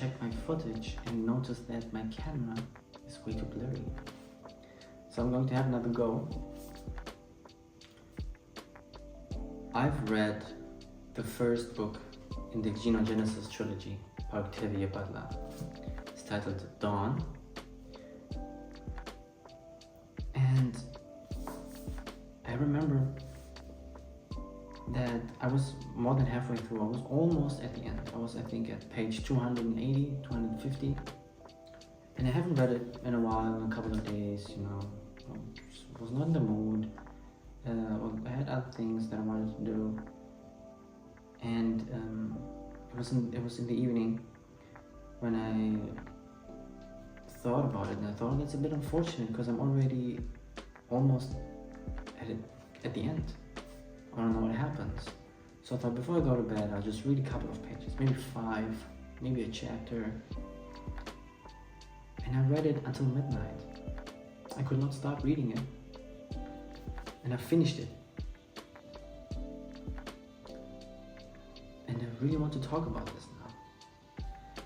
checked my footage and noticed that my camera is way too blurry. So I'm going to have another go. I've read the first book in the Xenogenesis Trilogy by Octavia E Butler. It's titled Dawn. And I remember that I was more than halfway through. I was almost at the end. I was, I think, at page 280, 250. And I haven't read it in a while, in a couple of days, you know. I was not in the mood. I had other things that I wanted to do. And it was in the evening when I thought about it. And I thought that's a bit unfortunate because I'm already almost at the end. I don't know what happens. So I thought before I go to bed, I'll just read a couple of pages, maybe 5, maybe a chapter. And I read it until midnight. I could not stop reading it. And I finished it. And I really want to talk about this now.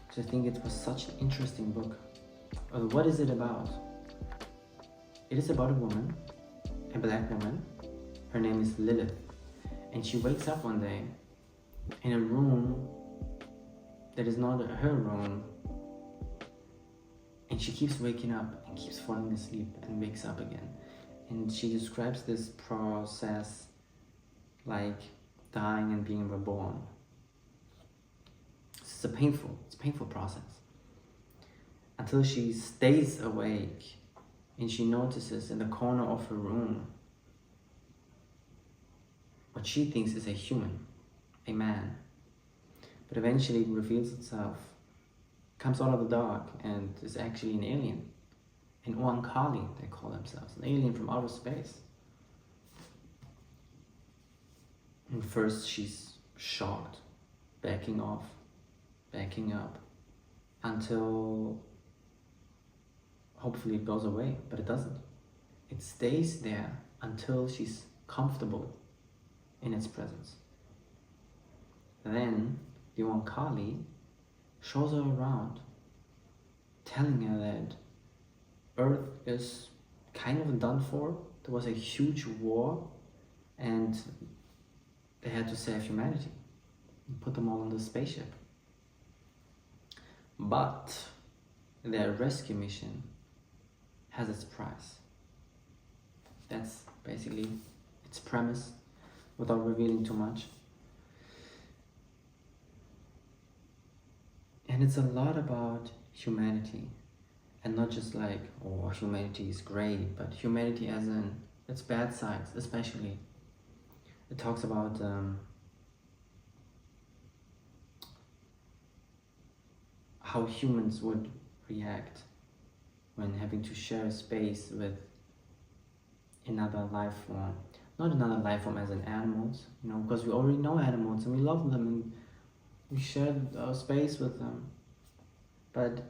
Because I think it was such an interesting book. What is it about? It is about a woman, a black woman. Her name is Lillith. And she wakes up one day in a room that is not her room. And she keeps waking up and keeps falling asleep and wakes up again. And she describes this process like dying and being reborn. It's a painful process. Until she stays awake and she notices in the corner of her room what she thinks is a human, a man. But eventually it reveals itself, comes out of the dark, and is actually an alien. An Oankali, they call themselves, an alien from outer space. And first she's shocked, backing off, backing up, until hopefully it goes away, but it doesn't. It stays there until she's comfortable in its presence. Then the Oankali shows her around, telling her that Earth is kind of done for. There was a huge war and they had to save humanity and put them all on the spaceship. But their rescue mission has its price. That's basically its premise, without revealing too much. And it's a lot about humanity, and not just like, oh, humanity is great, but humanity as in its bad sides, especially. It talks about how humans would react when having to share space with another life form. Not another life form as in animals, you know, because we already know animals and we love them and we share our space with them. But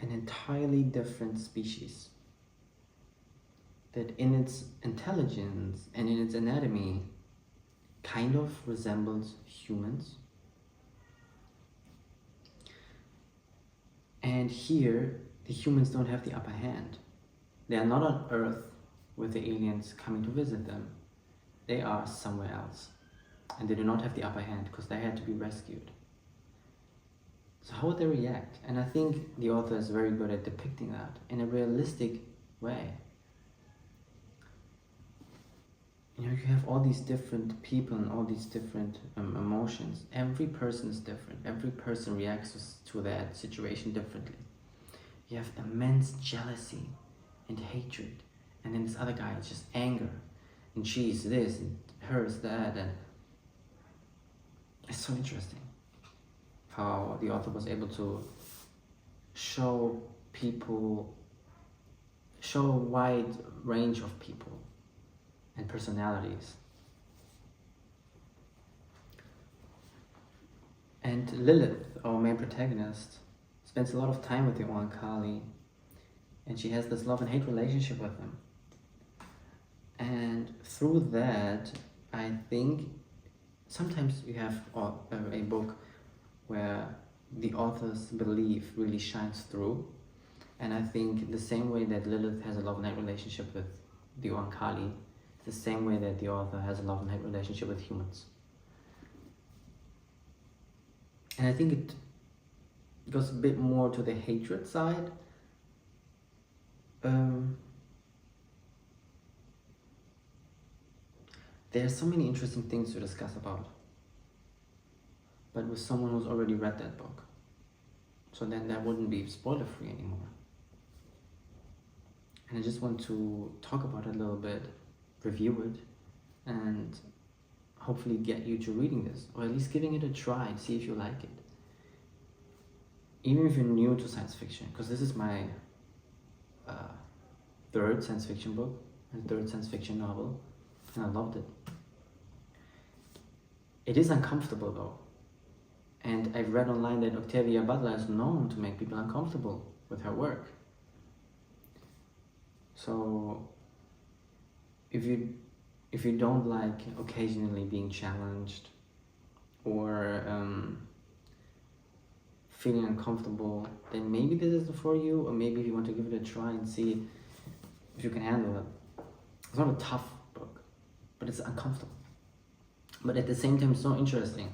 an entirely different species that in its intelligence and in its anatomy kind of resembles humans. And here, the humans don't have the upper hand. They are not on Earth with the aliens coming to visit them. They are somewhere else. And they do not have the upper hand because they had to be rescued. So how would they react? And I think the author is very good at depicting that in a realistic way. You know, you have all these different people and all these different emotions. Every person is different. Every person reacts to that situation differently. You have immense jealousy and hatred. And then this other guy is just anger. And she's this and hers that. And it's so interesting how the author was able to show a wide range of people and personalities. And Lillith, our main protagonist, spends a lot of time with the Oankali, and she has this love and hate relationship with him. And through that, I think sometimes you have a book where the author's belief really shines through. And I think the same way that Lilith has a love and hate relationship with the Oankali, the same way that the author has a love and hate relationship with humans. And I think it goes a bit more to the hatred side. There are so many interesting things to discuss about, but with someone who's already read that book. So then that wouldn't be spoiler free anymore. And I just want to talk about it a little bit, review it, and hopefully get you to reading this, or at least giving it a try, see if you like it. Even if you're new to science fiction, because this is my third science fiction book, and third science fiction novel, and I loved it. It is uncomfortable though, and I've read online that Octavia E Butler is known to make people uncomfortable with her work. So if you don't like occasionally being challenged or feeling uncomfortable, then maybe this isn't for you, or maybe if you want to give it a try and see if you can handle it. It's not a tough book, but it's uncomfortable. But at the same time, it's so interesting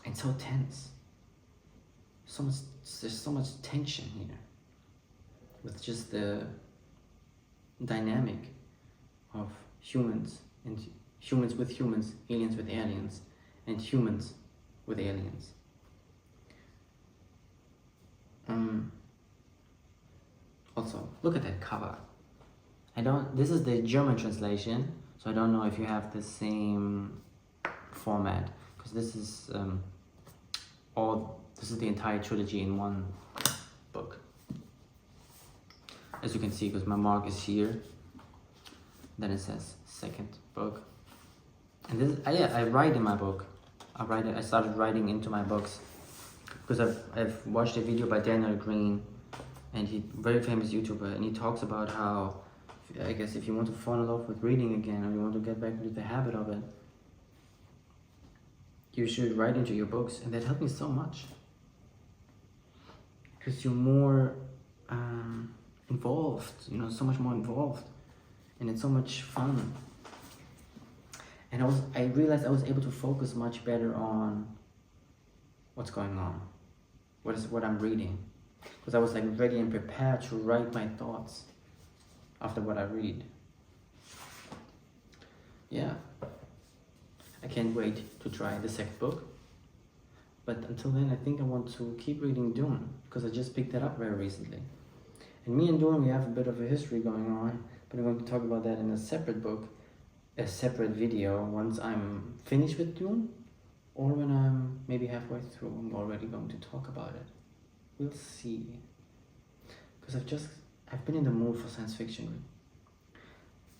and so tense. There's so much tension here with just the dynamic of humans, and humans with humans, aliens with aliens, and humans with aliens. Also, look at that cover. This is the German translation, so I don't know if you have the same format, because this is this is the entire trilogy in one book. As you can see, because my mark is here, then it says second book. And this, I write in my book. I started writing into my books because I've watched a video by Daniel Green, and he's a very famous YouTuber, and he talks about how, I guess, if you want to fall in love with reading again, or you want to get back into the habit of it, you should write into your books. And that helped me so much, because you're more involved, so much more involved, and it's so much fun. And I realized I was able to focus much better on what's going on, what I'm reading, because I was like ready and prepared to write my thoughts after what I read. Yeah, I can't wait to try the second book. But until then, I think I want to keep reading Dune, because I just picked that up very recently. And me and Dune, we have a bit of a history going on, but I'm going to talk about that in a separate book, a separate video, once I'm finished with Dune, or when I'm maybe halfway through, I'm already going to talk about it. We'll see. Because I've been in the mood for science fiction.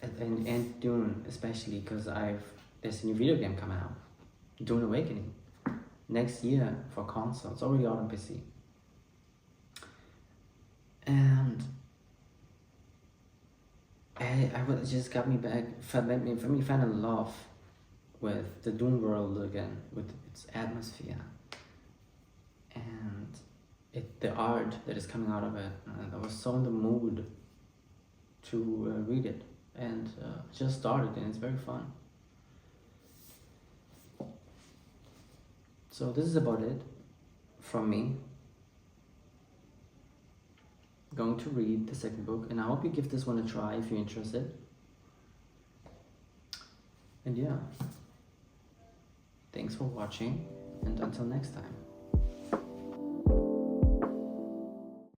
And Dune, especially, because there's a new video game coming out, Dune Awakening, next year for console. It's already out on PC. And it just got me back, made me fall in love with the Dune world again, with its atmosphere and the art that is coming out of it. And I was so in the mood to read it, and just started, and it's very fun. So this is about it from me. Going to read the second book, and I hope you give this one a try if you're interested. And yeah, thanks for watching, and until next time.